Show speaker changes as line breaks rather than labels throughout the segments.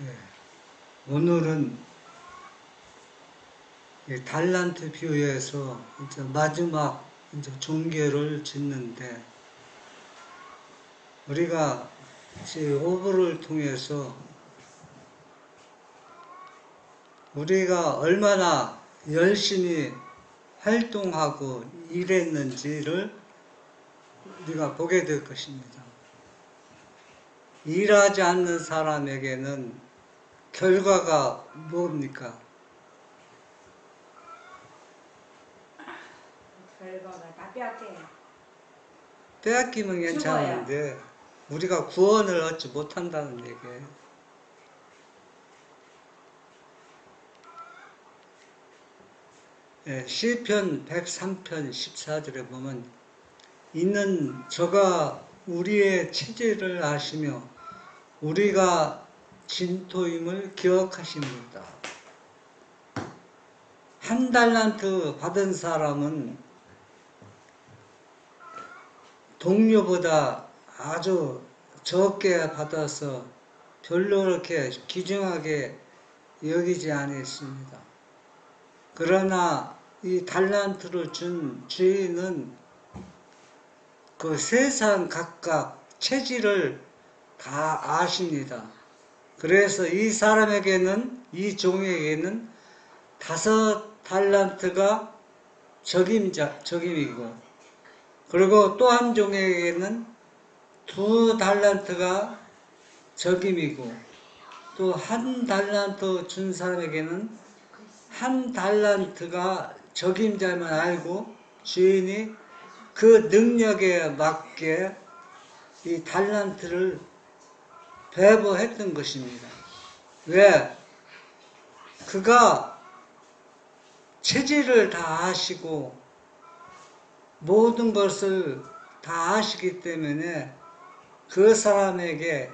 예. 오늘은 이 달란트 비유에서 이제 마지막 이제 종결을 짓는데, 우리가 제5부를 통해서 우리가 얼마나 열심히 활동하고 일했는지를 우리가 보게 될 것입니다. 일하지 않는 사람에게는 결과가 뭡니까?
결과가 다 빼앗겨요.
빼앗기면 괜찮은데 우리가 구원을 얻지 못한다는 얘기예요. 예, 시편 103편 14절에 보면, 이는 저가 우리의 체질을 아시며 우리가 진토임을 기억하십니다. 한 달란트 받은 사람은 동료보다 아주 적게 받아서 별로 그렇게 귀중하게 여기지 않았습니다. 그러나 이 달란트를 준 주인은 그 세상 각각 체질을 다 아십니다. 그래서 이 사람에게는, 이 종에게는 5달란트가 적임이고, 그리고 또 한 종에게는 2달란트가 적임이고, 또 1달란트 준 사람에게는 1달란트가 적임자만 알고 주인이 그 능력에 맞게 이 달란트를 배부했던 것입니다. 왜? 그가 체질을 다 아시고 모든 것을 다 아시기 때문에 그 사람에게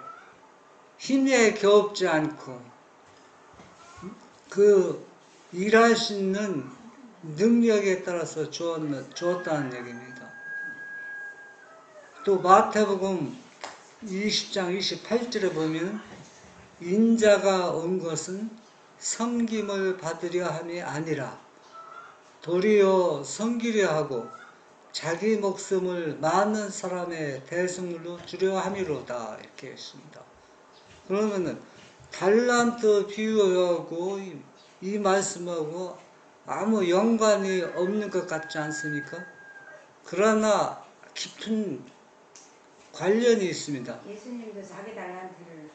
힘에 겨웁지 않고 그 일할 수 있는 능력에 따라서 주었다는 얘기입니다. 또 마태복음 20장 28절에 보면, 인자가 온 것은 섬김을 받으려 함이 아니라 도리어 섬기려 하고 자기 목숨을 많은 사람의 대속물로 주려 함이로다, 이렇게 했습니다. 그러면은 달란트 비유하고 이 말씀하고 아무 연관이 없는 것 같지 않습니까? 그러나 깊은 관련이 있습니다.
예수님도 자기 달란트를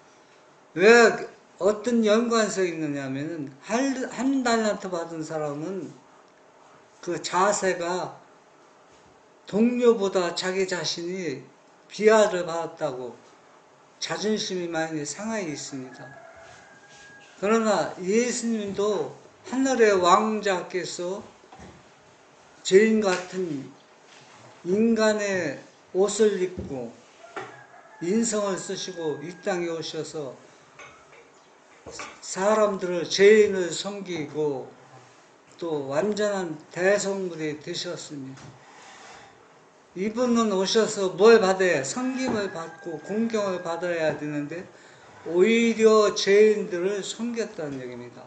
왜 어떤 연관성이 있느냐면은, 한 달란트 받은 사람은 그 자세가 동료보다 자기 자신이 비하를 받았다고 자존심이 많이 상하여 있습니다. 그러나 예수님도 하늘의 왕자께서 죄인 같은 인간의 옷을 입고 인성을 쓰시고 이 땅에 오셔서 사람들을, 죄인을 섬기고 또 완전한 대성물이 되셨습니다. 이분은 오셔서 뭘 받아야, 섬김을 받고 공경을 받아야 되는데 오히려 죄인들을 섬겼다는 얘기입니다.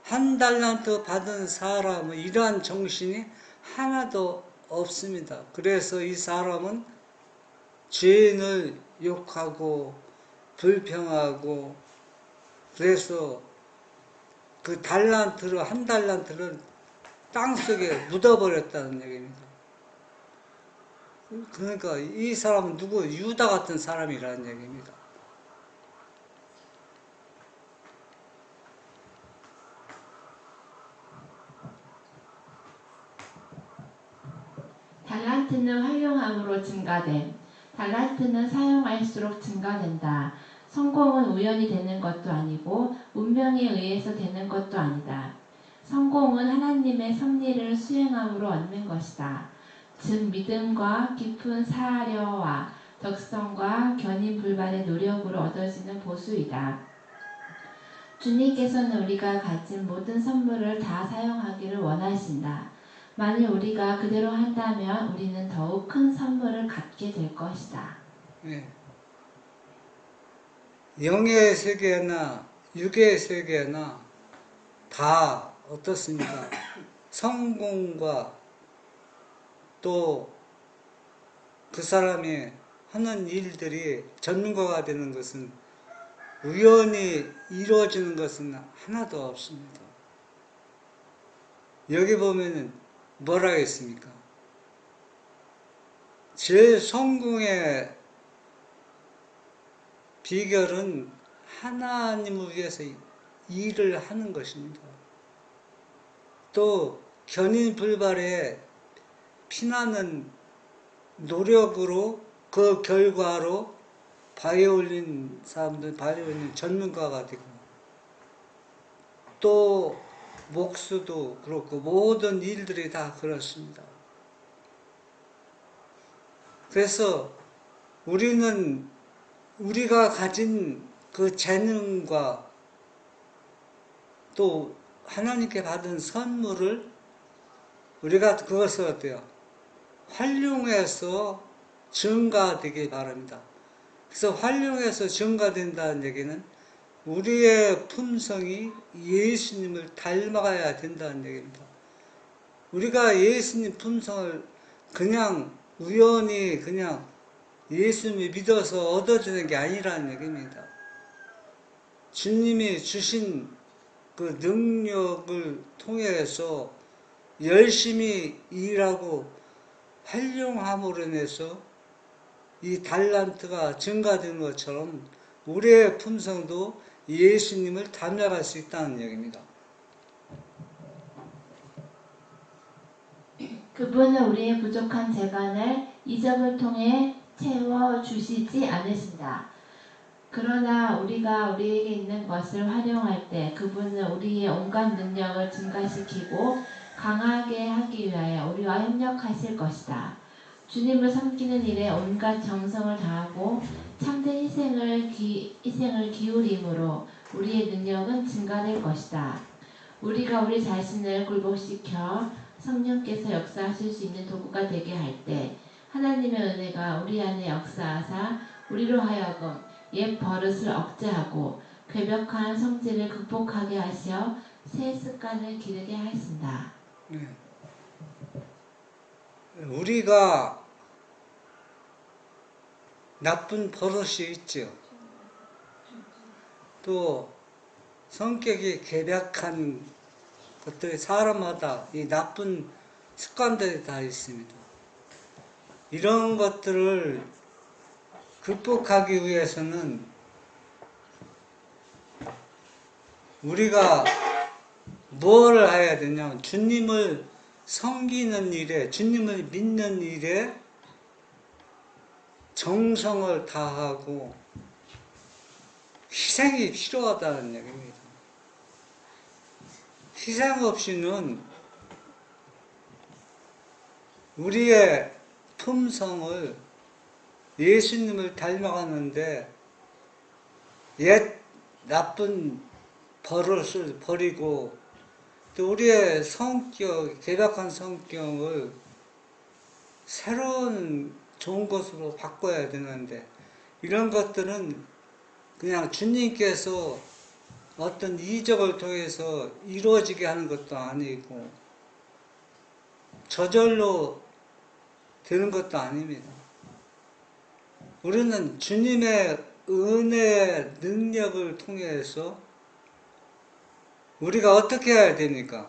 1달란트 받은 사람은 이러한 정신이 하나도 없습니다. 그래서 이 사람은 죄인을 욕하고 불평하고, 그래서 그 1달란트를 땅속에 묻어버렸다는 얘기입니다. 그러니까 이 사람은 누구? 유다 같은 사람이라는 얘기입니다.
달란트는 활용함으로 증가됨. 달란트는 사용할수록 증가된다. 성공은 우연히 되는 것도 아니고 운명에 의해서 되는 것도 아니다. 성공은 하나님의 섭리를 수행함으로 얻는 것이다. 즉 믿음과 깊은 사려와 덕성과 견인 불반의 노력으로 얻어지는 보수이다. 주님께서는 우리가 가진 모든 선물을 다 사용하기를 원하신다. 만일 우리가 그대로 한다면 우리는 더욱 큰 선물을 갖게 될 것이다.
네. 영의 세계나 육의 세계나 다 어떻습니까? 성공과 또 그 사람이 하는 일들이 전문가가 되는 것은 우연히 이루어지는 것은 하나도 없습니다. 여기 보면은 뭐라 했습니까? 제일 성공의 비결은 하나님을 위해서 일을 하는 것입니다. 또 견인불발에 피나는 노력으로 그 결과로 바이올린 사람들, 바이올린 전문가가 되고 또 목수도 그렇고 모든 일들이 다 그렇습니다. 그래서 우리는 우리가 가진 그 재능과 또 하나님께 받은 선물을 우리가 그것을 어때요? 활용해서 증가되길 바랍니다. 그래서 활용해서 증가된다는 얘기는 우리의 품성이 예수님을 닮아가야 된다는 얘기입니다. 우리가 예수님 품성을 그냥 우연히 그냥 예수님을 믿어서 얻어지는 게 아니라는 얘기입니다. 주님이 주신 그 능력을 통해서 열심히 일하고 활용함으로 인해서 이 달란트가 증가되는 것처럼 우리의 품성도 예수님을 닮아갈 수 있다는 얘기입니다.
그분은 우리의 부족한 재간을 이적을 통해 채워주시지 않으신다. 그러나 우리가 우리에게 있는 것을 활용할 때 그분은 우리의 온갖 능력을 증가시키고 강하게 하기 위하여 우리와 협력하실 것이다. 주님을 섬기는 일에 온갖 정성을 다하고 참된 희생을 기울임으로 우리의 능력은 증가될 것이다. 우리가 우리 자신을 굴복시켜 성령께서 역사하실 수 있는 도구가 되게 할 때 하나님의 은혜가 우리 안에 역사하사 우리로 하여금 옛 버릇을 억제하고 괴벽한 성질을 극복하게 하시어 새 습관을 기르게 하신다.
우리가 나쁜 버릇이 있죠. 또 성격이 괴벽한 것들이 사람마다 이 나쁜 습관들이 다 있습니다. 이런 것들을 극복하기 위해서는 우리가 뭘 해야 되냐면 주님을 섬기는 일에, 주님을 믿는 일에 정성을 다하고 희생이 필요하다는 얘기입니다. 희생 없이는 우리의 품성을 예수님을 닮아가는데 옛 나쁜 버릇을 버리고 또 우리의 성격, 괴박한 성격을 새로운 좋은 것으로 바꿔야 되는데 이런 것들은 그냥 주님께서 어떤 이적을 통해서 이루어지게 하는 것도 아니고 저절로 되는 것도 아닙니다. 우리는 주님의 은혜의 능력을 통해서 우리가 어떻게 해야 됩니까?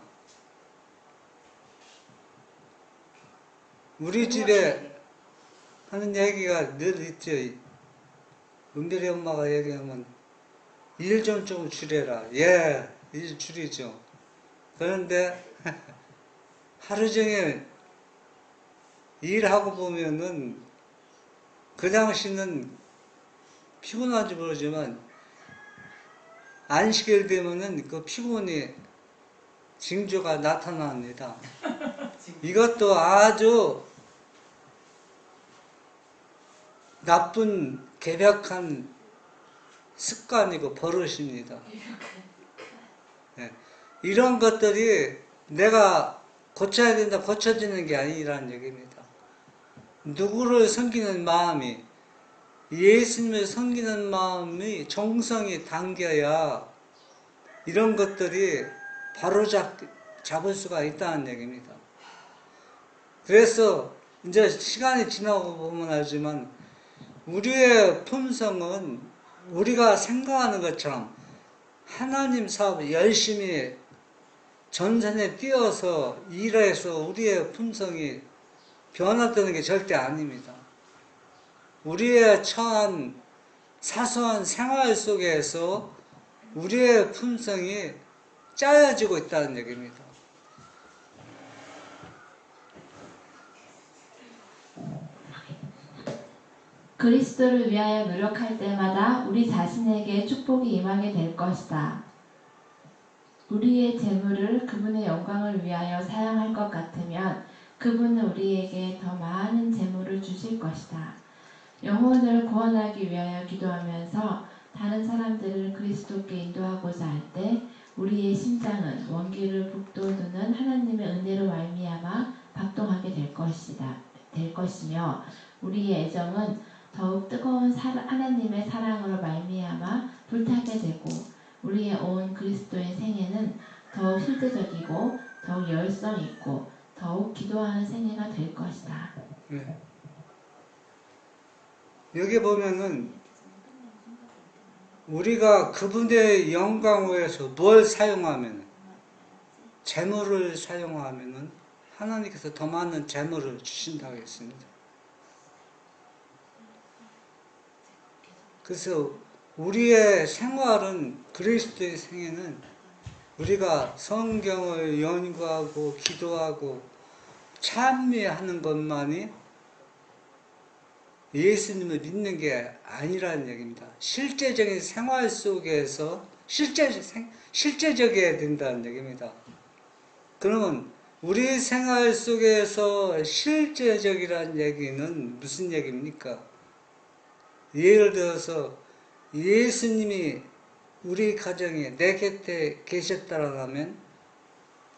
우리 집에 하는 얘기가 늘 있죠. 은별이 엄마가 얘기하면 일 좀 줄여라. 예, 일 줄이죠. 그런데 하루 종일 일하고 보면은 그 당시는 피곤한지 모르지만 안식일 되면은 그 피곤이 징조가 나타납니다. 이것도 아주 나쁜 괴벽한 습관이고 버릇입니다. 네. 이런 것들이 내가 고쳐야 된다, 고쳐지는 게 아니라는 얘기입니다. 누구를 섬기는 마음이, 예수님을 섬기는 마음이 정성이 담겨야 이런 것들이 바로 잡을 수가 있다는 얘기입니다. 그래서 이제 시간이 지나고 보면 알지만 우리의 품성은 우리가 생각하는 것처럼 하나님 사업 열심히 전선에 뛰어서 일해서 우리의 품성이 변화되는 게 절대 아닙니다. 우리의 처한 사소한 생활 속에서 우리의 품성이 짜여지고 있다는 얘기입니다.
그리스도를 위하여 노력할 때마다 우리 자신에게 축복이 임하게 될 것이다. 우리의 재물을 그분의 영광을 위하여 사용할 것 같으면 그분은 우리에게 더 많은 재물을 주실 것이다. 영혼을 구원하기 위하여 기도하면서 다른 사람들을 그리스도께 인도하고자 할 때 우리의 심장은 원기를 북돋우는 하나님의 은혜로 말미암아 박동하게 될 것이며 우리의 애정은 더욱 뜨거운 하나님의 사랑으로 말미암아 불타게 되고 우리의 온 그리스도의 생애는 더욱 실제적이고 더욱 열성 있고 더욱 기도하는 생애가 될 것이다.
네. 여기 보면은 우리가 그분의 영광을 위해서 뭘 사용하면 재물을 사용하면은 하나님께서 더 많은 재물을 주신다고 했습니다. 그래서 우리의 생활은 그리스도의 생애는 우리가 성경을 연구하고 기도하고 찬미하는 것만이 예수님을 믿는 게 아니라는 얘기입니다. 실제적인 생활 속에서 실제적이어야 된다는 얘기입니다. 그러면 우리 생활 속에서 실제적이라는 얘기는 무슨 얘기입니까? 예를 들어서 예수님이 우리 가정에 내 곁에 계셨다라면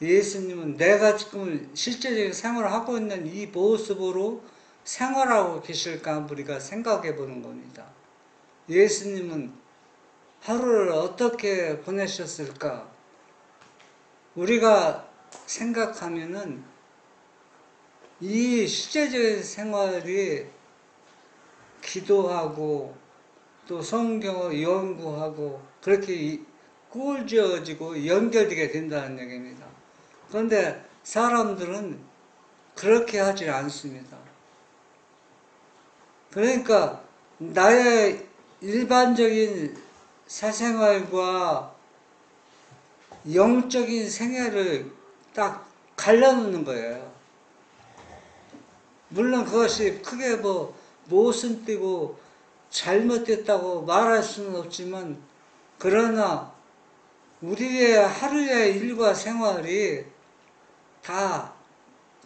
예수님은 내가 지금 실제적인 생활을 하고 있는 이 모습으로 생활하고 계실까 우리가 생각해 보는 겁니다. 예수님은 하루를 어떻게 보내셨을까? 우리가 생각하면은 이 실제적인 생활이 기도하고 또 성경을 연구하고 그렇게 꾸어지고 연결되게 된다는 얘기입니다. 그런데 사람들은 그렇게 하지 않습니다. 그러니까 나의 일반적인 사생활과 영적인 생애를 딱 갈라놓는 거예요. 물론 그것이 크게 모순되고 잘못됐다고 말할 수는 없지만 그러나 우리의 하루의 일과 생활이 다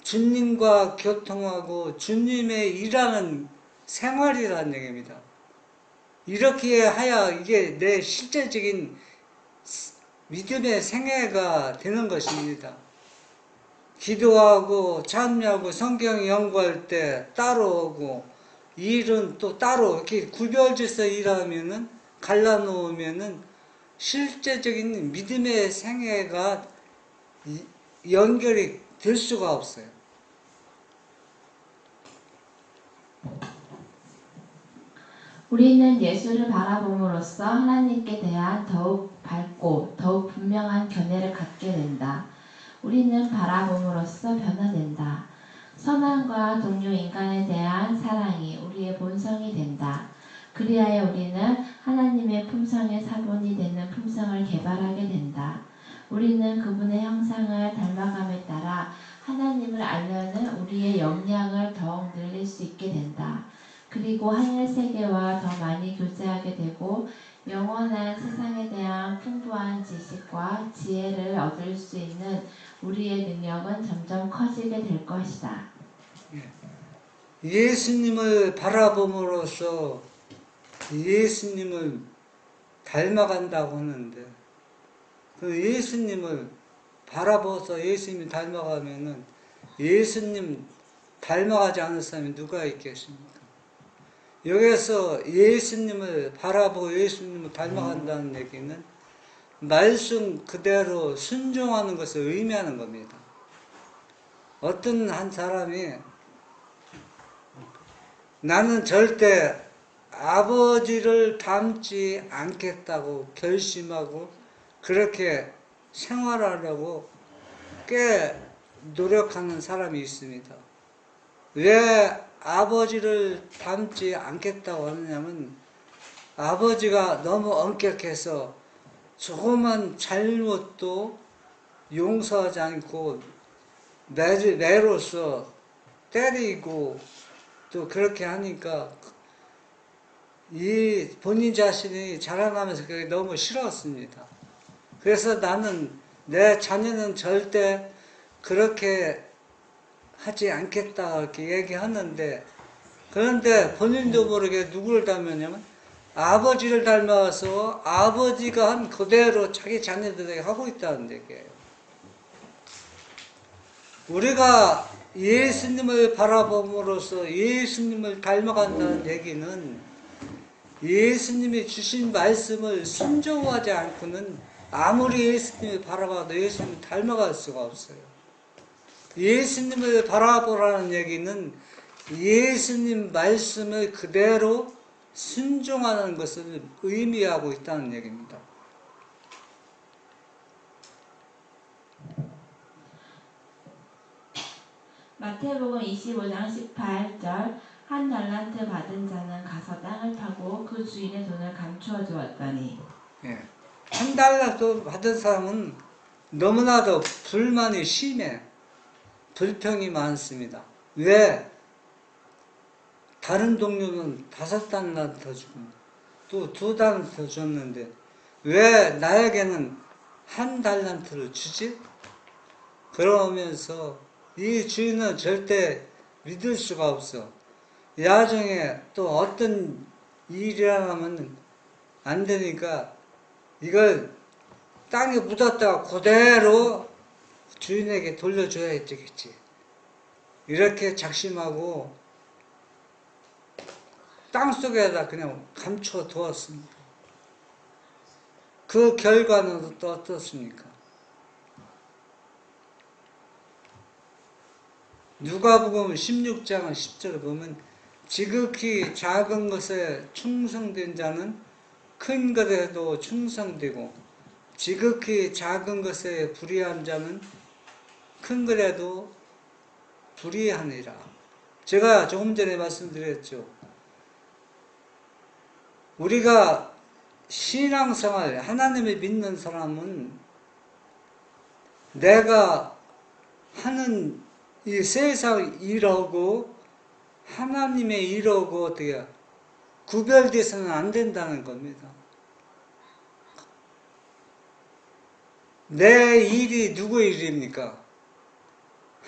주님과 교통하고 주님의 일하는 생활이라는 얘기입니다. 이렇게 하야 이게 내 실제적인 믿음의 생애가 되는 것입니다. 기도하고 찬미하고 성경 연구할 때 따로 오고 일은 또 따로 이렇게 구별돼서 일하면은 갈라놓으면은 실제적인 믿음의 생애가 연결이 될 수가 없어요.
우리는 예수를 바라봄으로써 하나님께 대한 더욱 밝고 더욱 분명한 견해를 갖게 된다. 우리는 바라봄으로써 변화된다. 선함과 동료 인간에 대한 사랑이 우리의 본성이 된다. 그리하여 우리는 하나님의 품성의 사본이 되는 품성을 개발하게 된다. 우리는 그분의 형상을 닮아감에 따라 하나님을 알려는 우리의 역량을 더욱 늘릴 수 있게 된다. 그리고 하늘 세계와 더 많이 교제하게 되고 영원한 세상에 대한 풍부한 지식과 지혜를 얻을 수 있는 우리의 능력은 점점 커지게 될 것이다.
예수님을 바라봄으로써 예수님을 닮아간다고 하는데 그 예수님을 바라보서 예수님이 닮아가면은 예수님 닮아가지 않을 사람이 누가 있겠습니까? 여기서 예수님을 바라보고 예수님을 닮아간다는 얘기는 말씀 그대로 순종하는 것을 의미하는 겁니다. 어떤 한 사람이 나는 절대 아버지를 닮지 않겠다고 결심하고 그렇게 생활하려고 꽤 노력하는 사람이 있습니다. 왜 아버지를 닮지 않겠다고 하느냐면 아버지가 너무 엄격해서 조그만 잘못도 용서하지 않고 매로서 때리고 또 그렇게 하니까 이 본인 자신이 자라나면서 그게 너무 싫었습니다. 그래서 나는 내 자녀는 절대 그렇게 하지 않겠다 이렇게 얘기하는데, 그런데 본인도 모르게 누구를 닮았냐면 아버지를 닮아서 아버지가 한 그대로 자기 자녀들에게 하고 있다는 얘기예요. 우리가 예수님을 바라봄으로써 예수님을 닮아간다는 얘기는 예수님이 주신 말씀을 순종하지 않고는 아무리 예수님을 바라봐도 예수님을 닮아갈 수가 없어요. 예수님을 바라보라는 얘기는 예수님 말씀을 그대로 순종하는 것을 의미하고 있다는 얘기입니다.
마태복음 25장 18절 한 달란트 받은 자는 가서 땅을 파고 그 주인의 돈을 감추어 주었더니.
예. 한 달란트 받은 사람은 너무나도 불만이 심해. 불평이 많습니다. 왜? 다른 동료는 5달란트 주고 또 2달란트 줬는데 왜 나에게는 1달란트를 주지? 그러면서 이 주인은 절대 믿을 수가 없어. 나중에 또 어떤 일이 일어나면 안 되니까 이걸 땅에 묻었다가 그대로 주인에게 돌려줘야 되겠지. 이렇게 작심하고 땅속에다 그냥 감춰 두었습니다. 그 결과는 또 어떻습니까? 누가복음 16장 10절을 보면 지극히 작은 것에 충성된 자는 큰 것에도 충성되고 지극히 작은 것에 불의한 자는 큰 것에도 불의하니라. 제가 조금 전에 말씀드렸죠. 우리가 신앙생활, 하나님을 믿는 사람은 내가 하는 이 세상 일하고 하나님의 일하고 어떻게 구별돼서는 안 된다는 겁니다. 내 일이 누구의 일입니까?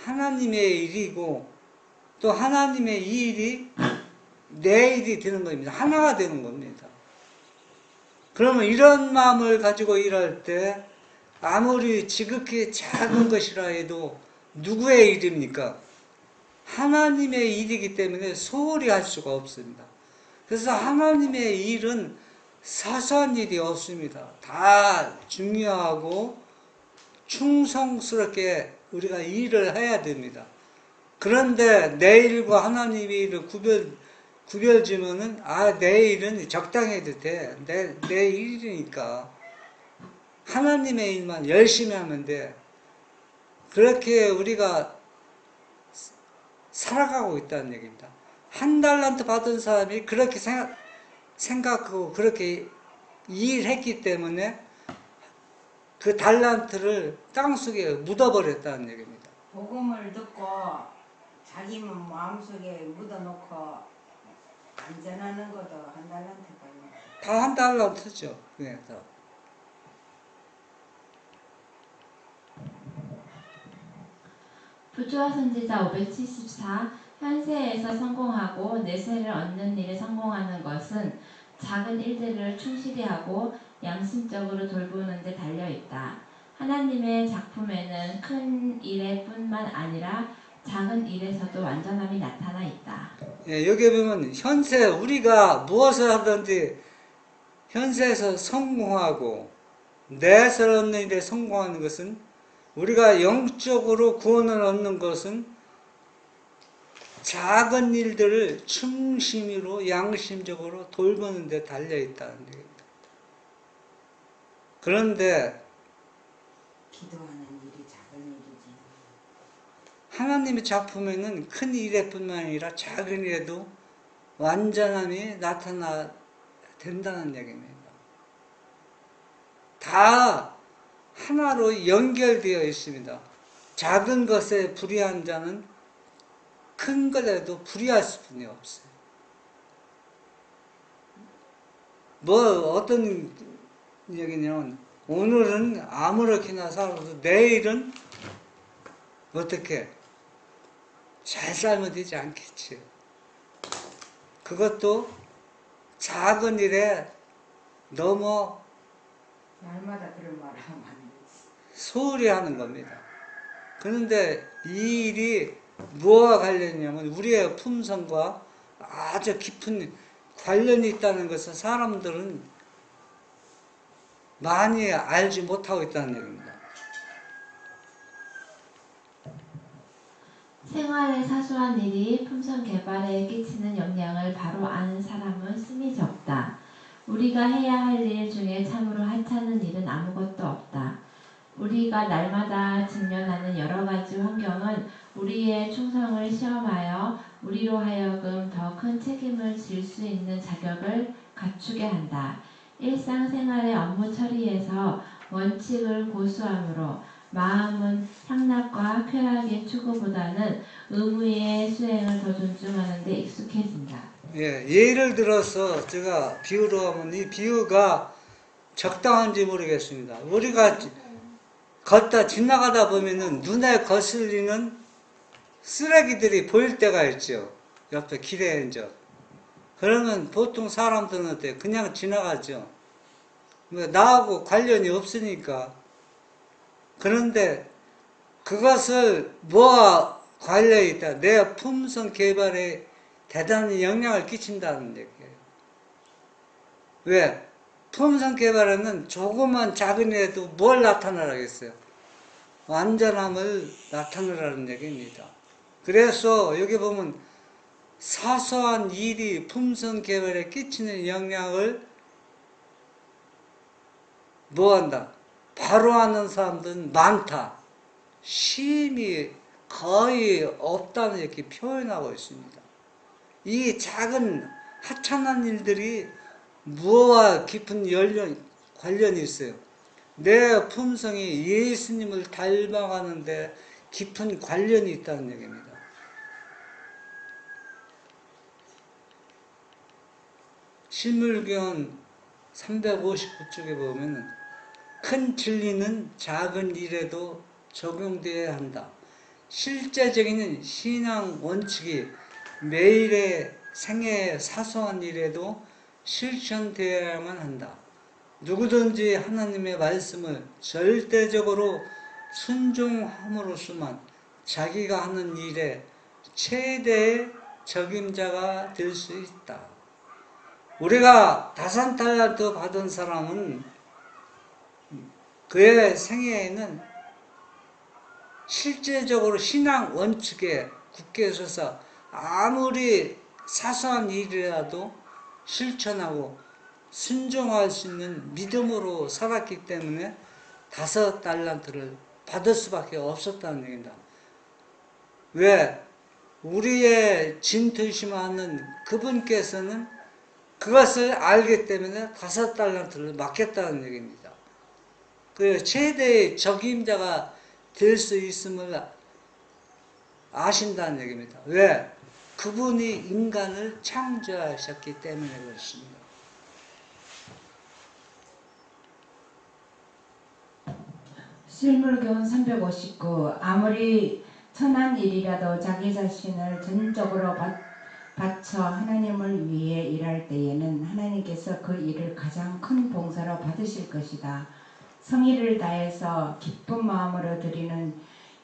하나님의 일이고 또 하나님의 일이 내 일이 되는 겁니다. 하나가 되는 겁니다. 그러면 이런 마음을 가지고 일할 때 아무리 지극히 작은 것이라 해도 누구의 일입니까? 하나님의 일이기 때문에 소홀히 할 수가 없습니다. 그래서 하나님의 일은 사소한 일이 없습니다. 다 중요하고 충성스럽게 우리가 일을 해야 됩니다. 그런데 내 일과 하나님의 일을 구별지면은 내 일은 적당히 해도 돼. 내 일이니까 하나님의 일만 열심히 하면 돼. 그렇게 우리가 살아가고 있다는 얘기입니다. 1달란트 받은 사람이 그렇게 생각하고 그렇게 일했기 때문에 그 달란트를 땅속에 묻어버렸다는 얘기입니다.
복음을 듣고 자기 마음속에 묻어놓고 안전하는 것도 1달란트가
다 1달란트죠. 네, 다.
부조와 선지자 574 현세에서 성공하고 내세를 얻는 일에 성공하는 것은 작은 일들을 충실히 하고 양심적으로 돌보는 데 달려있다. 하나님의 작품에는 큰 일에 뿐만 아니라 작은 일에서도 완전함이 나타나 있다.
예, 여기 보면 현세 우리가 무엇을 하든지 현세에서 성공하고 내세를 얻는 일에 성공하는 것은, 우리가 영적으로 구원을 얻는 것은 작은 일들을 충심으로 양심적으로 돌보는 데 달려있다는 얘기입니다. 그런데
기도하는 일이 작은 일이지.
하나님의 작품에는 큰 일에뿐만 아니라 작은 일에도 완전함이 나타나 된다는 얘기입니다. 다 하나로 연결되어 있습니다. 작은 것에 불의한 자는 큰 것에도 불의할 수뿐이 없어요. 어떤 얘기냐면, 오늘은 아무렇게나 살아도 내일은 어떻게 잘 살면 되지 않겠지요. 그것도 작은 일에 너무
날마다 그런 말 하면 안 되지.
소홀히 하는 겁니다. 그런데 이 일이 무엇과 관련이냐면 우리의 품성과 아주 깊은 관련이 있다는 것을 사람들은 많이 알지 못하고 있다는 얘기입니다.
생활의 사소한 일이 품성 개발에 끼치는 영향을 바로 아는 사람은 숨이 적다. 우리가 해야 할 일 중에 참으로 하찮은 일은 아무것도 없다. 우리가 날마다 직면하는 여러 가지 환경은 우리의 충성을 시험하여 우리로 하여금 더 큰 책임을 질 수 있는 자격을 갖추게 한다. 일상생활의 업무 처리에서 원칙을 고수함으로 마음은 향락과 쾌락의 추구보다는 의무의 수행을 더 존중하는 데 익숙해진다.
예, 예를 들어서 제가 비유로 하면 이 비유가 적당한지 모르겠습니다. 우리가 걷다 지나가다 보면은 눈에 거슬리는 쓰레기들이 보일 때가 있죠. 옆에 길에 이제. 그러면 보통 사람들은 어때요? 그냥 지나가죠. 나하고 관련이 없으니까. 그런데 그것을 뭐와 관련이 있다? 내 품성 개발에 대단히 영향을 끼친다는 얘기예요. 왜? 품성 개발에는 조그만 작은 일에도 뭘 나타내라겠어요? 완전함을 나타내라는 얘기입니다. 그래서 여기 보면 사소한 일이 품성 개발에 끼치는 영향을 뭐한다? 바로 아는 사람들은 많다. 심히 거의 없다는 이렇게 표현하고 있습니다. 이 작은 하찮은 일들이 무엇과 깊은 관련이 있어요? 내 품성이 예수님을 닮아가는데 깊은 관련이 있다는 얘기입니다. 실물교훈 359쪽에 보면 큰 진리는 작은 일에도 적용되어야 한다. 실제적인 신앙 원칙이 매일의 생애의 사소한 일에도 실천되어야만 한다. 누구든지 하나님의 말씀을 절대적으로 순종함으로써만 자기가 하는 일에 최대의 적임자가 될 수 있다. 우리가 5달란트 받은 사람은 그의 생애에는 실제적으로 신앙 원칙에 굳게 서서 아무리 사소한 일이라도 실천하고 순종할 수 있는 믿음으로 살았기 때문에 5달란트를 받을 수밖에 없었다는 얘기입니다. 왜? 우리의 진퇴심하는 그분께서는 그것을 알기 때문에 5달란트를 맡겼다는 얘기입니다. 그 최대의 적임자가 될 수 있음을 아신다는 얘기입니다. 왜? 그분이 인간을 창조하셨기 때문에 그렇습니다.
실물교훈 359. 아무리 천한 일이라도 자기 자신을 전적으로 바쳐 하나님을 위해 일할 때에는 하나님께서 그 일을 가장 큰 봉사로 받으실 것이다. 성의를 다해서 기쁜 마음으로 드리는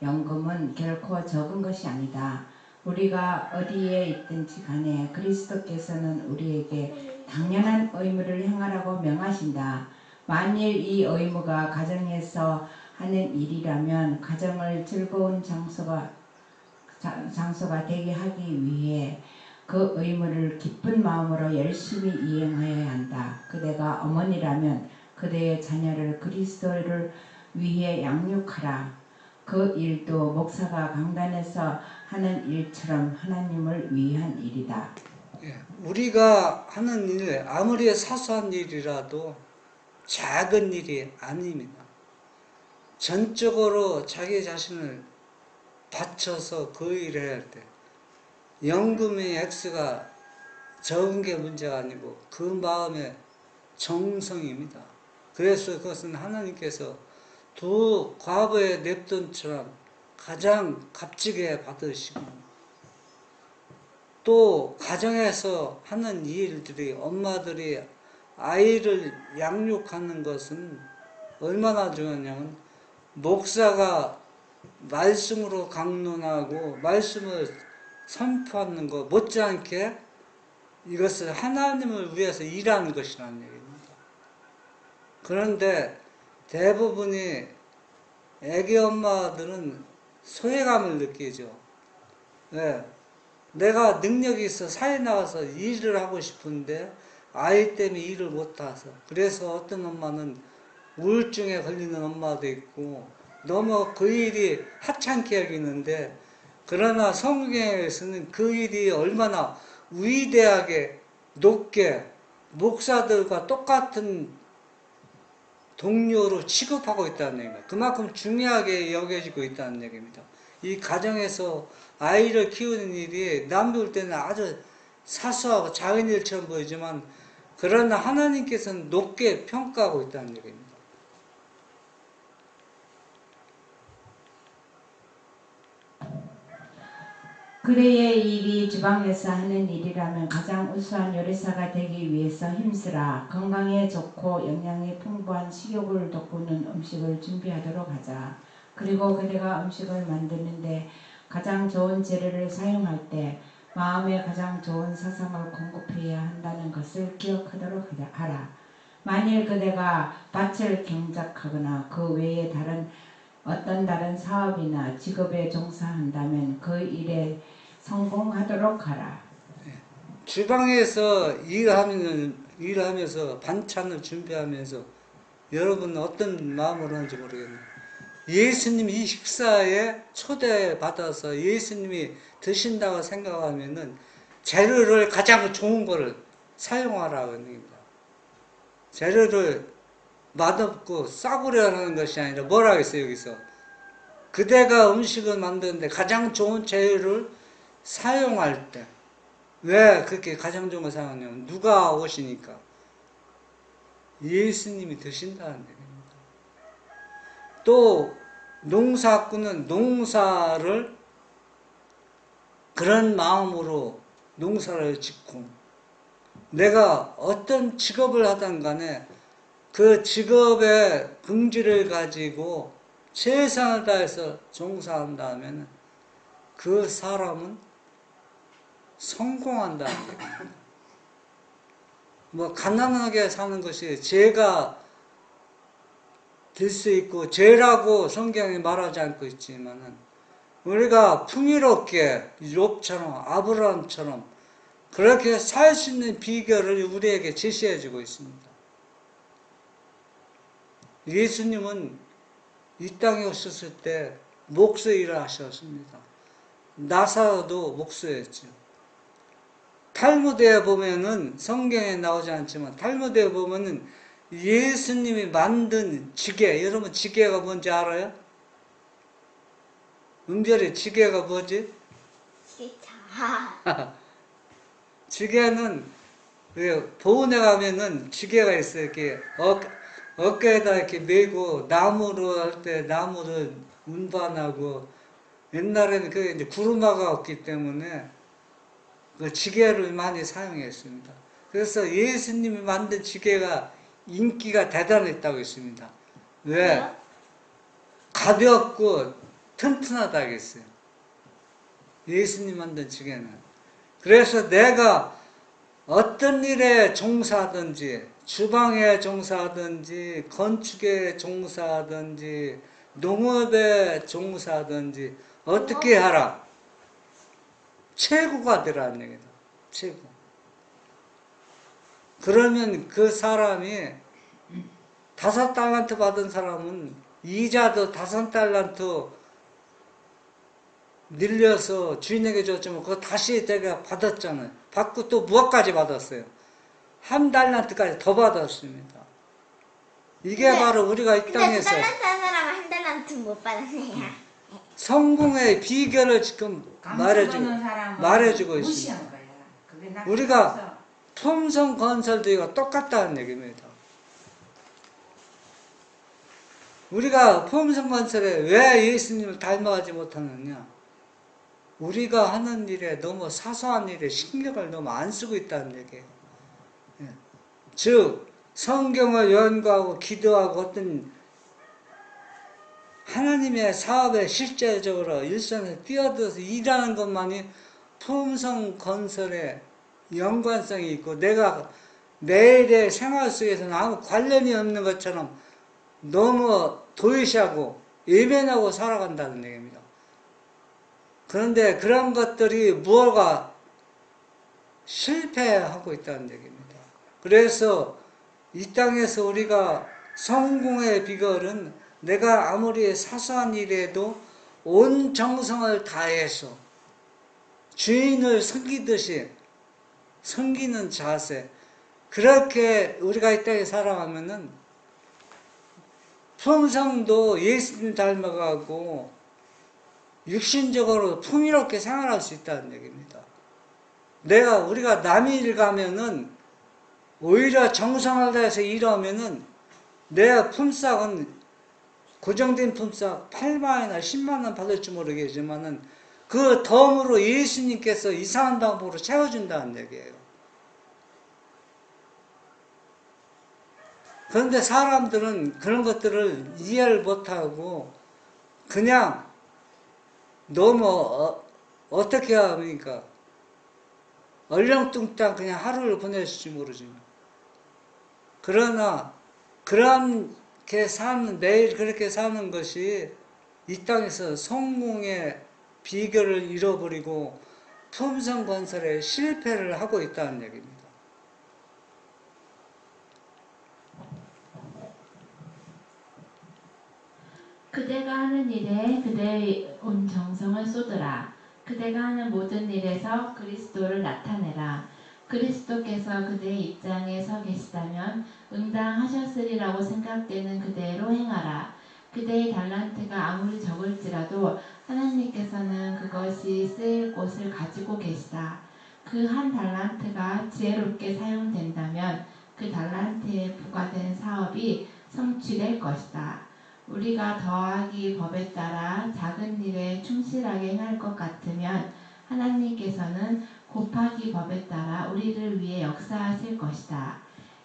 연금은 결코 적은 것이 아니다. 우리가 어디에 있든지 간에 그리스도께서는 우리에게 당연한 의무를 행하라고 명하신다. 만일 이 의무가 가정에서 하는 일이라면 가정을 즐거운 장소가 되게 하기 위해 그 의무를 기쁜 마음으로 열심히 이행하여야 한다. 그대가 어머니라면 그대의 자녀를 그리스도를 위해 양육하라. 그 일도 목사가 강단에서 하는 일처럼 하나님을 위한 일이다.
예, 우리가 하는 일, 아무리 사소한 일이라도 작은 일이 아닙니다. 전적으로 자기 자신을 바쳐서 그 일을 할 때, 연금의 액수가 적은 게 문제가 아니고 그 마음의 정성입니다. 그래서 그것은 하나님께서 두 과부의 냅돈처럼 가장 값지게 받으시고, 또 가정에서 하는 일들이, 엄마들이 아이를 양육하는 것은 얼마나 중요하냐면, 목사가 말씀으로 강론하고 말씀을 선포하는 것 못지않게 이것을 하나님을 위해서 일하는 것이라는 얘기입니다. 그런데 대부분이 애기 엄마들은 소외감을 느끼죠. 왜? 내가 능력이 있어 사회 나가서 일을 하고 싶은데 아이 때문에 일을 못해서. 그래서 어떤 엄마는 우울증에 걸리는 엄마도 있고 너무 그 일이 하찮게 여기는데, 그러나 성경에서는 그 일이 얼마나 위대하게 높게 목사들과 똑같은 동료로 취급하고 있다는 얘기입니다. 그만큼 중요하게 여겨지고 있다는 얘기입니다. 이 가정에서 아이를 키우는 일이 남들 볼 때는 아주 사소하고 작은 일처럼 보이지만, 그러나 하나님께서는 높게 평가하고 있다는 얘기입니다.
그대의 일이 주방에서 하는 일이라면 가장 우수한 요리사가 되기 위해서 힘쓰라. 건강에 좋고 영양이 풍부한 식욕을 돋구는 음식을 준비하도록 하자. 그리고 그대가 음식을 만드는데 가장 좋은 재료를 사용할 때 마음에 가장 좋은 사상을 공급해야 한다는 것을 기억하도록 하라. 만일 그대가 밭을 경작하거나 그 외에 어떤 다른 사업이나 직업에 종사한다면 그 일에 성공하도록 하라.
주방에서 일하면서 반찬을 준비하면서 여러분은 어떤 마음으로 하는지 모르겠네요. 예수님 이 식사에 초대받아서 예수님이 드신다고 생각하면은 재료를 가장 좋은 거를 사용하라는 얘기입니다. 재료를 맛없고 싸구려하는 것이 아니라 뭐라 했어요, 여기서? 그대가 음식을 만드는데 가장 좋은 재료를 사용할 때, 왜 그렇게 가장 좋은 걸 사용하냐면 누가 오시니까 예수님이 드신다는 얘기입니다. 또 농사꾼은 농사를 그런 마음으로 농사를 짓고, 내가 어떤 직업을 하든 간에 그 직업의 긍지를 가지고 최선을 다해서 종사한다면 그 사람은 성공한다는 얘기입니다. 뭐 가난하게 사는 것이 죄가 될 수 있고 죄라고 성경이 말하지 않고 있지만은, 우리가 풍요롭게 욥처럼 아브라함처럼 그렇게 살 수 있는 비결을 우리에게 제시해 주고 있습니다. 예수님은 이 땅에 오셨을 때 목수 일을 하셨습니다. 나사로도 목수였죠. 탈무드에 보면은, 성경에 나오지 않지만 탈무드에 보면은 예수님이 만든 지게, 여러분 지게가 뭔지 알아요? 은별이 지게가 뭐지?
기차.
지게는 보은에 가면은 지게가 있어요. 이렇게 어깨에다 이렇게 메고 나무로 할 때 나무를 운반하고, 옛날에는 그 이제 구루마가 없기 때문에 그 지게를 많이 사용했습니다. 그래서 예수님이 만든 지게가 인기가 대단했다고 했습니다. 왜? 가볍고 튼튼하다고 했어요. 예수님 만든 지게는. 그래서 내가 어떤 일에 종사하든지, 주방에 종사하든지, 건축에 종사하든지, 농업에 종사하든지, 어떻게 하라? 최고가 되라는 얘기다. 최고. 그러면 그 사람이 5달란트 받은 사람은 이자도 5달란트 늘려서 주인에게 줬지만 그거 다시 내가 받았잖아요. 받고 또 무엇까지 받았어요? 1달란트까지 더 받았습니다. 이게
근데-
바로 우리가 이
근데
땅에서
2달란트 한 사람은 1달란트 못 받았네요.
성공의 비결을 지금
감사받는 사람은
말해주고 있습니다.
무시한 거야. 그게 나
우리가
그래서
품성 건설도 이거 똑같다는 얘기입니다. 우리가 품성 건설에 왜 예수님을 닮아가지 못하느냐? 우리가 하는 일에 너무 사소한 일에 신경을 너무 안 쓰고 있다는 얘기예요. 예. 즉 성경을 연구하고 기도하고 어떤 하나님의 사업에 실제적으로 일선에 뛰어들어서 일하는 것만이 품성 건설에 연관성이 있고 내가 매일의 생활 속에서는 아무 관련이 없는 것처럼 너무 도외시하고 예면하고 살아간다는 얘기입니다. 그런데 그런 것들이 무엇가 실패하고 있다는 얘기입니다. 그래서 이 땅에서 우리가 성공의 비결은 내가 아무리 사소한 일에도 온 정성을 다해서 주인을 섬기듯이 섬기는 자세, 그렇게 우리가 이 땅에 살아가면은 품성도 예수님 닮아가고 육신적으로 풍요롭게 생활할 수 있다는 얘기입니다. 우리가 남의 일 가면은 오히려 정성을 다해서 일하면은 내 품삯은 고정된 품삯 8만원이나 10만원 받을지 모르겠지만은 그 덤으로 예수님께서 이상한 방법으로 채워준다는 얘기예요. 그런데 사람들은 그런 것들을 이해를 못하고 그냥 너무 어떻게 합니까? 얼렁뚱땅 그냥 하루를 보낼지 모르지만 그러나 그렇게 매일 그렇게 사는 것이 이 땅에서 성공의 비결을 잃어버리고 품성 건설에 실패를 하고 있다는 얘기입니다.
그대가 하는 일에 그대의 온 정성을 쏟으라. 그대가 하는 모든 일에서 그리스도를 나타내라. 그리스도께서 그대의 입장에 서 계시다면 응당하셨으리라고 생각되는 그대로 행하라. 그대의 달란트가 아무리 적을지라도 하나님께서는 그것이 쓰일 곳을 가지고 계시다. 그 한 달란트가 지혜롭게 사용된다면 그 달란트에 부과된 사업이 성취될 것이다. 우리가 더하기 법에 따라 작은 일에 충실하게 행할 것 같으면 하나님께서는 곱하기 법에 따라 우리를 위해 역사하실 것이다.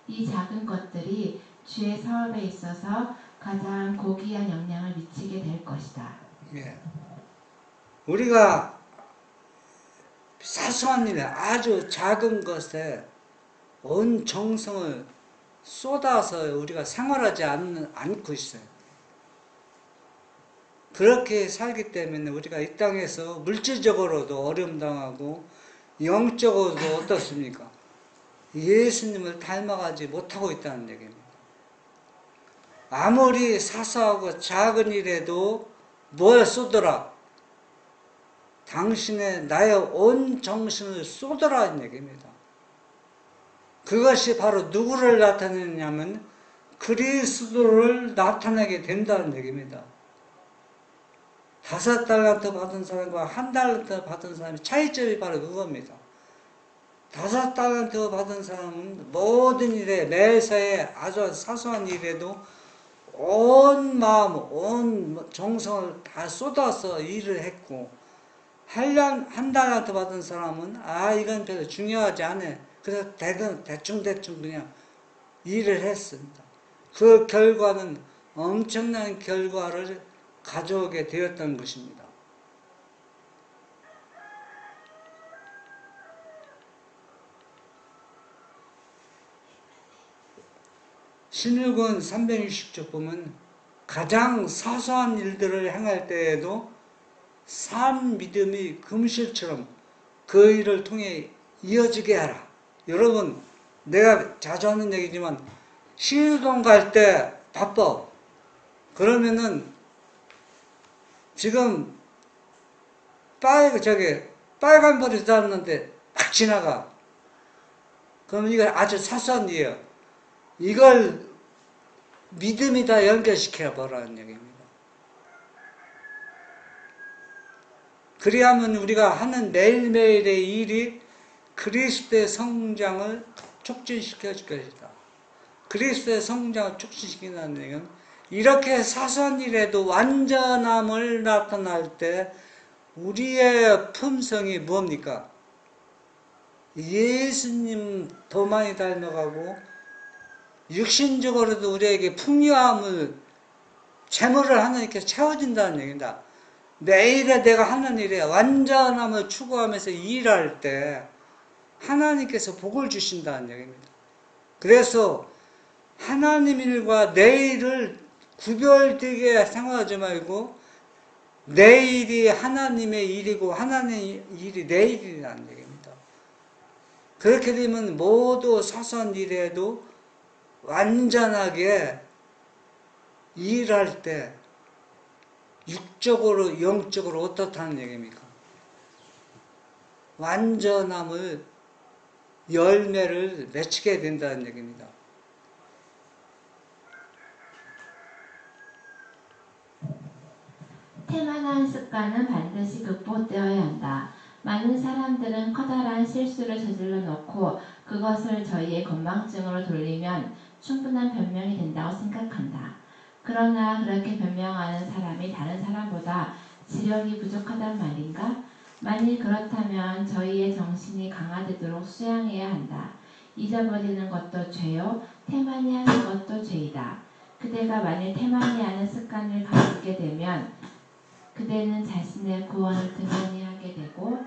이 작은 것들이 주의 사업에 있어서 가장 고귀한 영향을 미치게 될 것이다.
예. 우리가 사소한 일에 아주 작은 것에 온 정성을 쏟아서 우리가 생활하지 않고 있어요. 그렇게 살기 때문에 우리가 이 땅에서 물질적으로도 어려움 당하고 영적으로도 어떻습니까? 예수님을 닮아가지 못하고 있다는 얘기입니다. 아무리 사소하고 작은 일에도 뭘 쏟으라? 나의 온 정신을 쏟으라는 얘기입니다. 그것이 바로 누구를 나타내냐면 그리스도를 나타내게 된다는 얘기입니다. 5달란트 받은 사람과 1달란트 받은 사람의 차이점이 바로 그겁니다. 5달란트 받은 사람은 모든 일에 매사에 아주 사소한 일에도 온 마음, 온 정성을 다 쏟아서 일을 했고 1달란트 받은 사람은 이건 별로 중요하지 않아. 그래서 대충 그냥 일을 했습니다. 그 결과는 엄청난 결과를 가져오게 되었던 것입니다. 신일군 360쪽 보면 가장 사소한 일들을 행할 때에도 산 믿음이 금실처럼 그 일을 통해 이어지게 하라. 여러분, 내가 자주 하는 얘기지만 신일동 갈 때 바빠. 그러면은 지금 빨간 불이 닿았는데 막 지나가. 그럼 이거 아주 사소한 일이에요. 이걸 믿음이 다 연결시켜 보라는 얘기입니다. 그리하면 우리가 하는 매일매일의 일이 그리스도의 성장을 촉진시켜 줄 것이다. 그리스도의 성장을 촉진시킨다는 얘기는 이렇게 사소한 일에도 완전함을 나타날 때 우리의 품성이 뭡니까? 예수님 더 많이 닮아가고 육신적으로도 우리에게 풍요함을 재물을 하나님께서 채워준다는 얘기입니다. 매일에 내가 하는 일에 완전함을 추구하면서 일할 때 하나님께서 복을 주신다는 얘기입니다. 그래서 하나님 일과 내 일을 구별되게 생각하지 말고 내 일이 하나님의 일이고 하나님의 일이 내 일이라는 얘기입니다. 그렇게 되면 모두 사소한 일에도 완전하게 일할 때 육적으로 영적으로 어떻다는 얘기입니까? 완전함을 열매를 맺히게 된다는 얘기입니다.
태만한 습관은 반드시 극복되어야 한다. 많은 사람들은 커다란 실수를 저질러 놓고 그것을 저희의 건망증으로 돌리면 충분한 변명이 된다고 생각한다. 그러나 그렇게 변명하는 사람이 다른 사람보다 지력이 부족하단 말인가? 만일 그렇다면 저희의 정신이 강화되도록 수양해야 한다. 잊어버리는 것도 죄요, 태만히 하는 것도 죄이다. 그대가 만일 태만히 하는 습관을 가지게 되면 그대는 자신의 구원을 등한히 하게 되고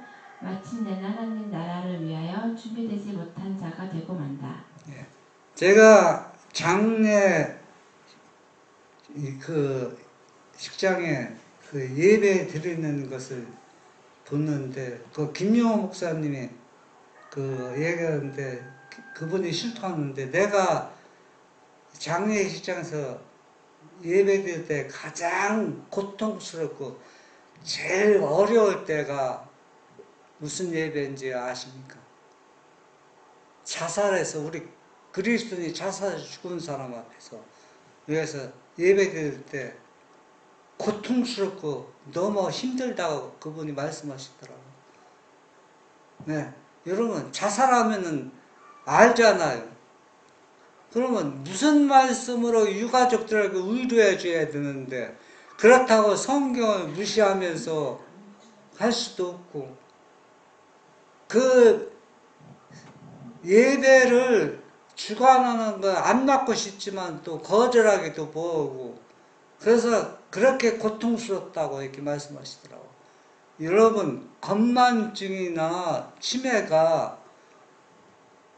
마침내는 하나님 나라를 위하여 준비되지 못한 자가 되고 만다.
제가 장례 그 식장에 그 예배 드리는 것을 보는데 그 김용호 목사님이 그 얘기하는데 그분이 실토하는데 내가 장례 식장에서 예배 드릴 때 가장 고통스럽고 제일 어려울 때가 무슨 예배인지 아십니까? 자살해서 우리 그리스도인이 자살해서 죽은 사람 앞에서 위해서 예배 드릴 때 고통스럽고 너무 힘들다고 그분이 말씀하시더라고요. 네, 여러분 자살하면은 알잖아요. 그러면 무슨 말씀으로 유가족들에게 위로해 줘야 되는데 그렇다고 성경을 무시하면서 할 수도 없고 그 예배를 주관하는 거 안 받고 싶지만 또 거절하기도 뭐하고 그래서 그렇게 고통스럽다고 이렇게 말씀하시더라고요. 여러분 건만증이나 치매가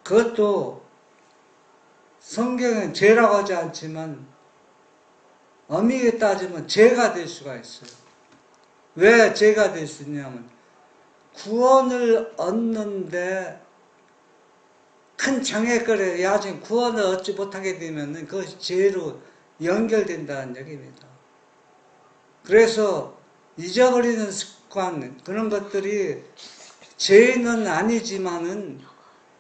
그것도 성경은 죄라고 하지 않지만 엄밀히 따지면 죄가 될 수가 있어요. 왜 죄가 될 수 있냐면 구원을 얻는데 큰 장애거리에 야중 구원을 얻지 못하게 되면 그것이 죄로 연결된다는 얘기입니다. 그래서 잊어버리는 습관 그런 것들이 죄는 아니지만은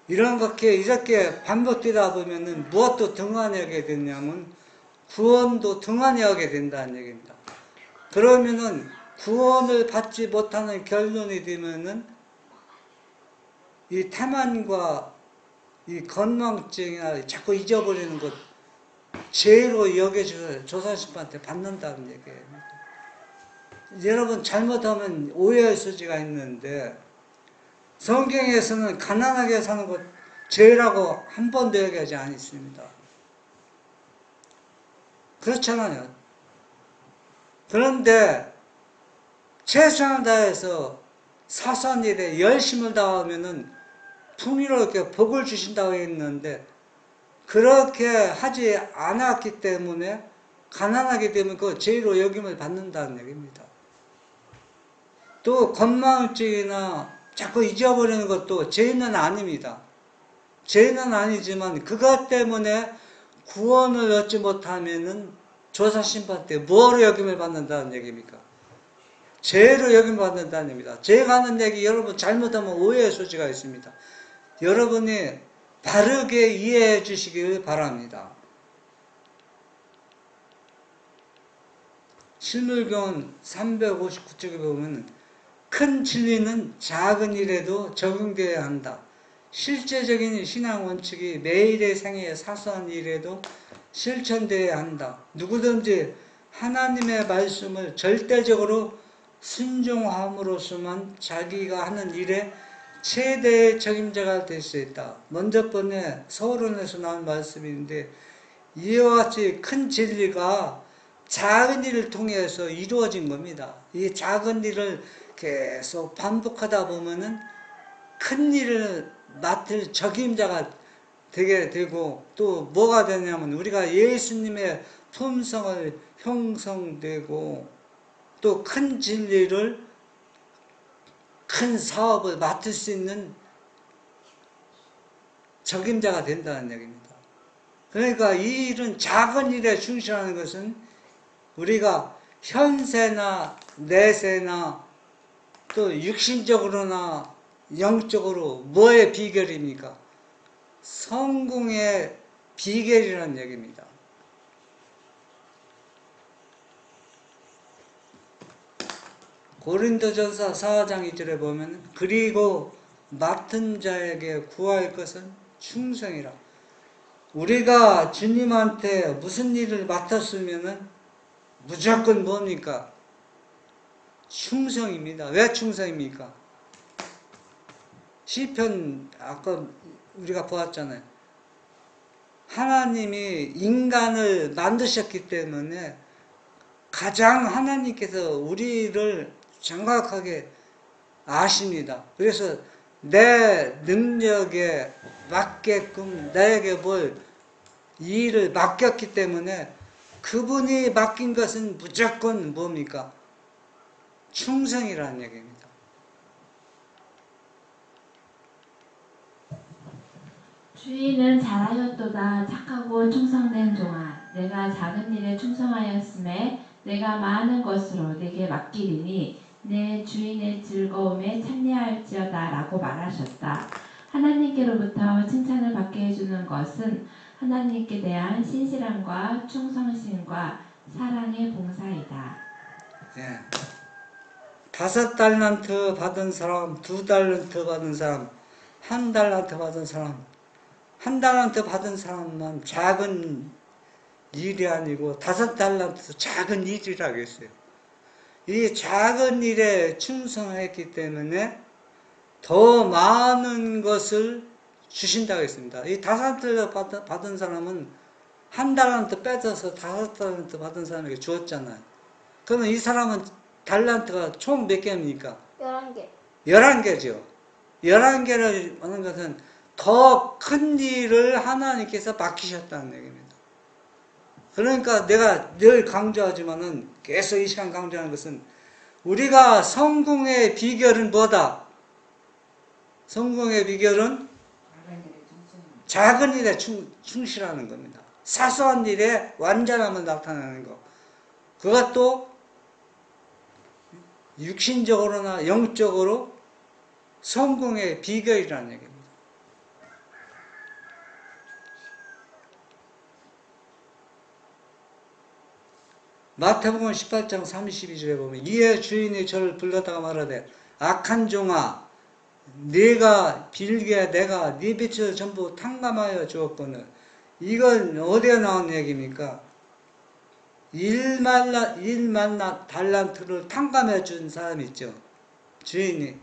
이런 것게 이렇게 반복되다 보면은 무엇도 등한히 하게 되냐면 구원도 등한히 하게 된다는 얘기입니다. 그러면은 구원을 받지 못하는 결론이 되면은 이 태만과 이 건망증이나 자꾸 잊어버리는 것 죄로 여겨져서 조상신부한테 받는다는 얘기예요. 여러분 잘못하면 오해할 소지가 있는데 성경에서는 가난하게 사는 것 죄라고 한 번도 얘기하지 않습니다. 그렇잖아요. 그런데 최선을 다해서 사소한 일에 열심을 다하면은 풍요롭게 복을 주신다고 했는데 그렇게 하지 않았기 때문에 가난하기 때문에 그 죄로 여김을 받는다는 얘기입니다. 또 건망증이나 자꾸 잊어버리는 것도 죄는 아닙니다. 죄는 아니지만 그것 때문에 구원을 얻지 못하면은 조사심판 때 뭐로 여김을 받는다는 얘기입니까? 죄로 여김을 받는다는 얘기입니다. 죄가 하는 얘기 여러분 잘못하면 오해의 소지가 있습니다. 여러분이 바르게 이해해 주시길 바랍니다. 실물교훈 359쪽에 보면 큰 진리는 작은 일에도 적용되어야 한다. 실제적인 신앙 원칙이 매일의 생애의 사소한 일에도 실천되어야 한다. 누구든지 하나님의 말씀을 절대적으로 순종함으로써만 자기가 하는 일에 최대의 책임자가 될 수 있다. 먼저 번에 서론에서 나온 말씀인데 이와 같이 큰 진리가 작은 일을 통해서 이루어진 겁니다. 이 작은 일을 계속 반복하다 보면은 큰 일을 맡을 적임자가 되게 되고 또 뭐가 되냐면 우리가 예수님의 품성을 형성되고 또 큰 진리를 큰 사업을 맡을 수 있는 적임자가 된다는 얘기입니다. 그러니까 이 일은 작은 일에 충실하는 것은 우리가 현세나 내세나 또 육신적으로나 영적으로 뭐의 비결입니까? 성공의 비결이라는 얘기입니다. 고린도전서 4장 2절에 보면 그리고 맡은 자에게 구할 것은 충성이라. 우리가 주님한테 무슨 일을 맡았으면은 무조건 뭡니까? 충성입니다. 왜 충성입니까? 시편 아까 우리가 보았잖아요. 하나님이 인간을 만드셨기 때문에 가장 하나님께서 우리를 정확하게 아십니다. 그래서 내 능력에 맞게끔 나에게 이 일을 맡겼기 때문에 그분이 맡긴 것은 무조건 뭡니까? 충성이라는 얘기입니다.
주인은 잘하였도다. 착하고 충성된 종아, 내가 작은 일에 충성하였음에 내가 많은 것으로 내게 맡기리니 내 주인의 즐거움에 참여할지어다 라고 말하셨다. 하나님께로부터 칭찬을 받게 해주는 것은 하나님께 대한 신실함과 충성심과 사랑의 봉사이다.
예. 5달란트 받은 사람, 2달란트 받은 사람, 1달란트 받은 사람, 1달란트 받은 사람만 작은 일이 아니고 5달란트 작은 일이라고 했어요. 이 작은 일에 충성했기 때문에 더 많은 것을 주신다고 했습니다. 이 5달란트 받은 사람은 1달란트 뺏어서 5달란트 받은 사람에게 주었잖아요. 그러면 이 사람은 달란트가 총 몇 개입니까?
11개.
11개죠. 11개를 하는 것은 더 큰 일을 하나님께서 맡기셨다는 얘기입니다. 그러니까 내가 늘 강조하지만은 계속 이 시간 강조하는 것은 우리가 성공의 비결은 뭐다? 성공의 비결은 작은 일에 충실하는 겁니다. 사소한 일에 완전함을 나타내는 것. 그것도 육신적으로나 영적으로 성공의 비결이라는 얘기입니다. 마태복음 18장 32절에 보면 이에 주인이 저를 불렀다가 말하되 악한 종아 네가 빌기에 내가 네 빛을 전부 탕감하여 주었거늘. 이건 어디에 나온 얘기입니까? 1만 달란트를 탕감해 준 사람이 있죠. 주인이.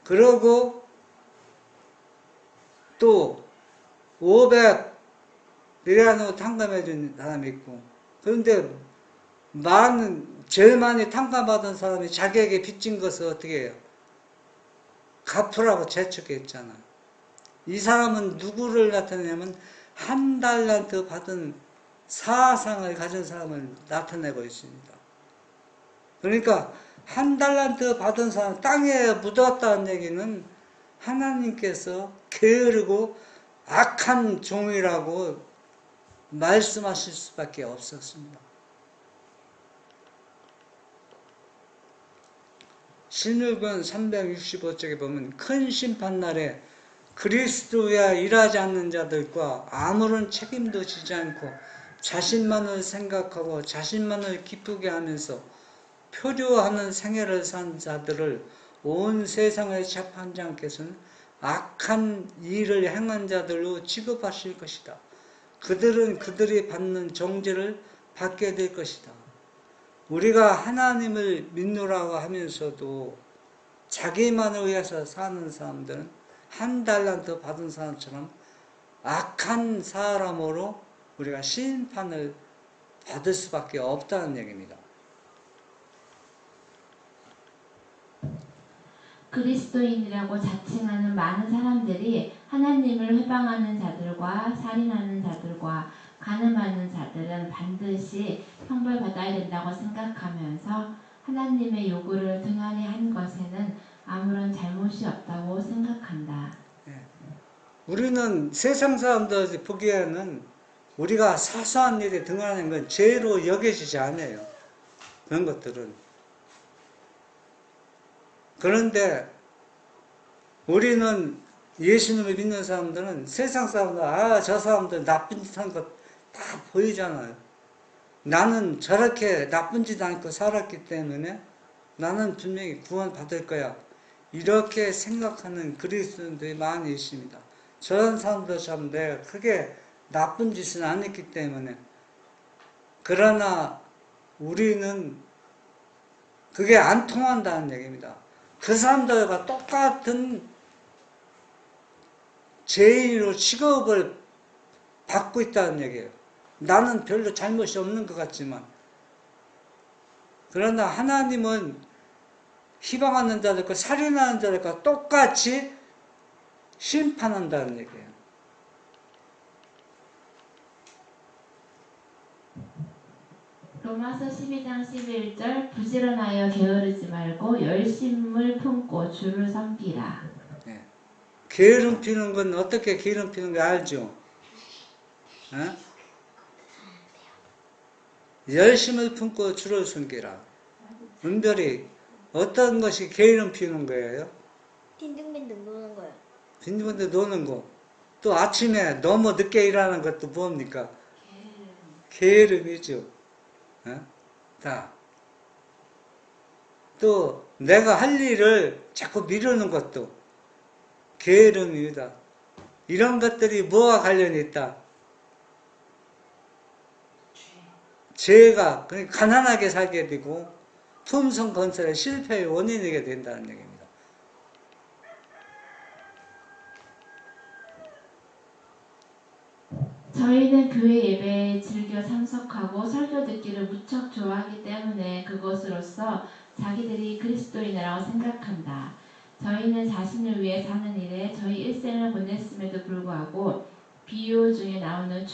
그러고 또 500리라노 탕감해 준 사람이 있고. 그런데 제일 많이 탕감받은 사람이 자기에게 빚진 것을 어떻게 해요? 갚으라고 재촉했잖아. 이 사람은 누구를 나타내냐면 한 달란트 받은 사상을 가진 사람을 나타내고 있습니다. 그러니까 한 달란트 받은 사람 땅에 묻었다는 얘기는 하나님께서 게으르고 악한 종이라고 말씀하실 수밖에 없었습니다. 신율권 365쪽에 보면 큰 심판날에 그리스도야 일하지 않는 자들과 아무런 책임도 지지 않고 자신만을 생각하고 자신만을 기쁘게 하면서 표류하는 생애를 산 자들을 온 세상의 재판장께서는 악한 일을 행한 자들로 취급하실 것이다. 그들은 그들이 받는 정죄를 받게 될 것이다. 우리가 하나님을 믿노라고 하면서도 자기만을 위해서 사는 사람들은 한 달란트 받은 사람처럼 악한 사람으로 우리가 심판을 받을 수밖에 없다는 얘기입니다.
그리스도인이라고 자칭하는 많은 사람들이 하나님을 회방하는 자들과 살인하는 자들과 간음하는 자들은 반드시 형벌받아야 된다고 생각하면서 하나님의 요구를 등한히 한 것에는 아무런 잘못이 없다고 생각한다.
우리는 세상 사람들 보기에는 우리가 사소한 일에 등한한 건 죄로 여겨지지 않아요. 그런 것들은. 그런데 우리는 예수님을 믿는 사람들은 세상 사람들, 저 사람들 나쁜 짓 하는 거 다 보이잖아요. 나는 저렇게 나쁜 짓 않고 살았기 때문에 나는 분명히 구원받을 거야. 이렇게 생각하는 그리스도인들이 많이 있습니다. 저런 사람들처럼 내가 크게 나쁜 짓은 안 했기 때문에. 그러나 우리는 그게 안 통한다는 얘기입니다. 그 사람들과 똑같은 죄인으로 취급을 받고 있다는 얘기예요. 나는 별로 잘못이 없는 것 같지만. 그러나 하나님은 희망하는 자들과 살인하는 자들과 똑같이 심판한다는 얘기예요.
로마서 12장 11절 부지런하여 게으르지 말고 열심을 품고 주를 섬기라.
게으름 피는 건 어떻게 게으름 피는 거 알죠? 열심을 품고 주를 섬기라. 은별이 어떤 것이 게으름 피는 거예요?
빈둥빈둥 노는 거요.
빈둥빈둥 노는 거. 또 아침에 너무 늦게 일하는 것도 뭡니까? 게으름이죠. 또 내가 할 일을 자꾸 미루는 것도 게으름입니다. 이런 것들이 뭐와 관련이 있다? 죄가 그러니까 가난하게 살게 되고 품성 건설의 실패의 원인이게 된다는 얘기입니다.
저희는 교회 예배에 즐겨 참석하고 설교 듣기를 무척 좋아하기 때문에 그것으로서 자기들이 그리스도인이라고 생각한다. 저희는 자신을 위해 사는 일에 저희 일생을 보냈음에도 불구하고 비유 중에 나오는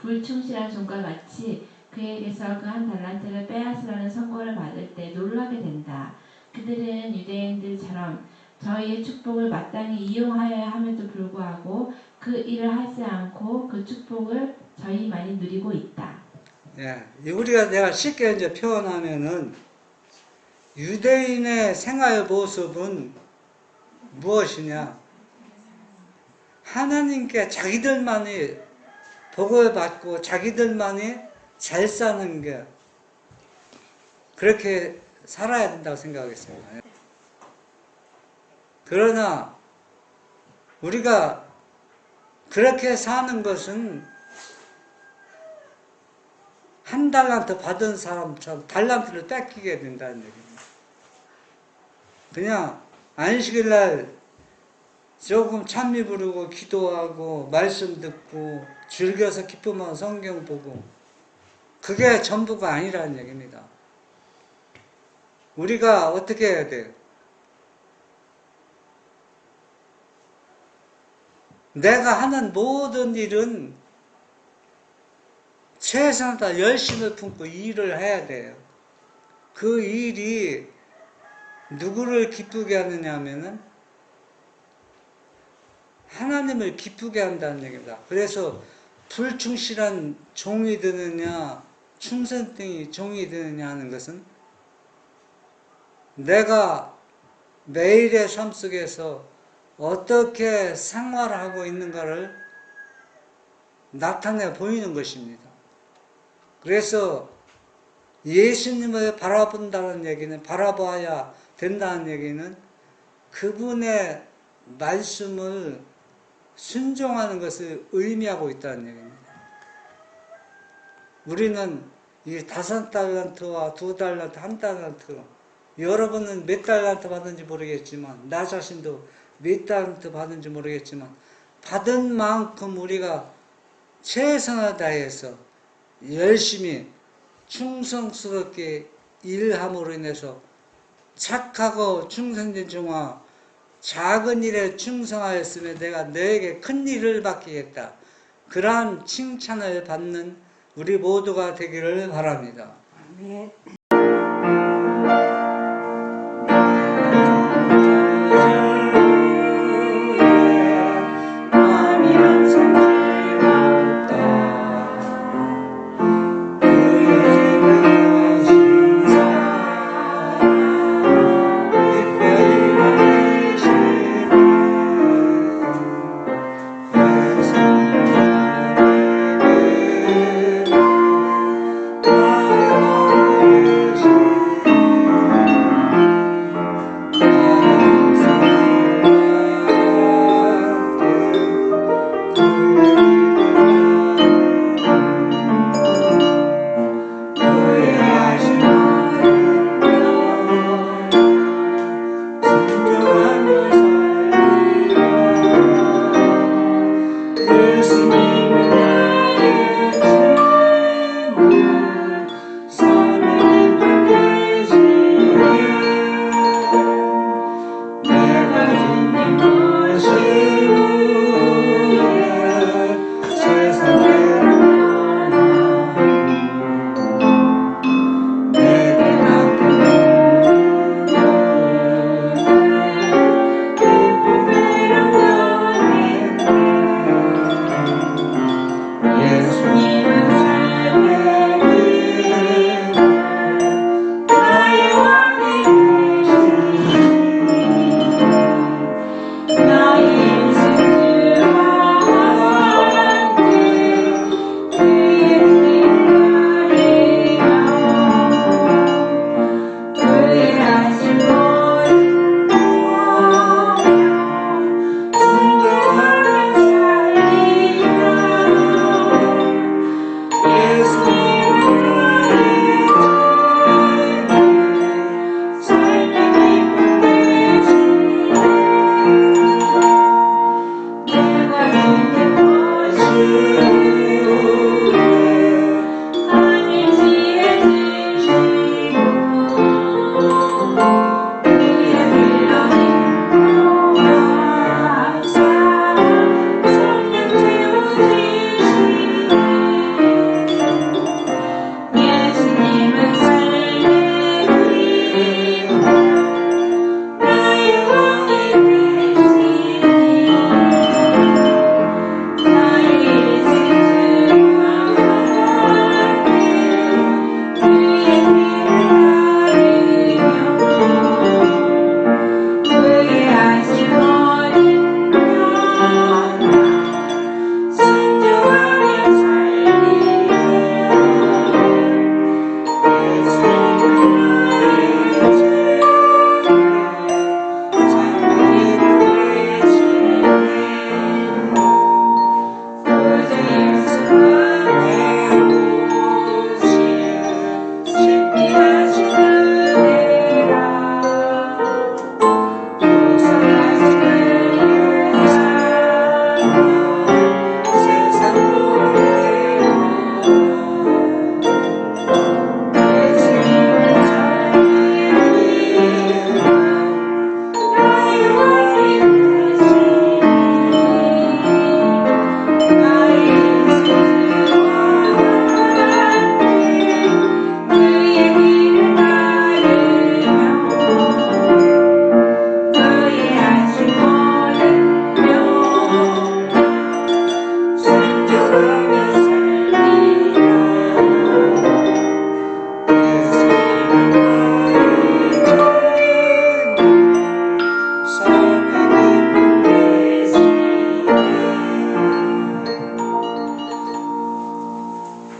불충실한 종과 같이 그에게서 그 한 달란트를 빼앗으라는 선고를 받을 때 놀라게 된다. 그들은 유대인들처럼 저희의 축복을 마땅히 이용하여야 함에도 불구하고 그 일을 하지 않고 그 축복을 저희만이 누리고 있다.
우리가 내가 쉽게 이제 표현하면은 유대인의 생활 모습은 무엇이냐? 하나님께 자기들만이 복을 받고 자기들만이 잘 사는 게 그렇게 살아야 된다고 생각하겠어요. 그러나 우리가 그렇게 사는 것은 한 달란트 받은 사람처럼 달란트를 뺏기게 된다는 얘기입니다. 그냥 안식일날 조금 찬미 부르고 기도하고 말씀 듣고 즐겨서 기쁨하고 성경 보고 그게 전부가 아니라는 얘기입니다. 우리가 어떻게 해야 돼요? 내가 하는 모든 일은 최선을 다 열심을 품고 일을 해야 돼요. 그 일이 누구를 기쁘게 하느냐 하면은 하나님을 기쁘게 한다는 얘기입니다. 그래서 불충실한 종이 되느냐 충성등이 종이 되느냐 하는 것은 내가 매일의 삶 속에서 어떻게 생활하고 있는가를 나타내 보이는 것입니다. 그래서 예수님을 바라본다는 얘기는, 바라봐야 된다는 얘기는 그분의 말씀을 순종하는 것을 의미하고 있다는 얘기입니다. 우리는 이 5달란트와 2달란트, 1달란트, 여러분은 몇 달란트 받은지 모르겠지만, 나 자신도 몇 달란트 받은지 모르겠지만, 받은 만큼 우리가 최선을 다해서 열심히 충성스럽게 일함으로 인해서 착하고 충성된 종아, 작은 일에 충성하였으면 내가 너에게 큰 일을 맡기겠다. 그러한 칭찬을 받는 우리 모두가 되기를 바랍니다.
아멘.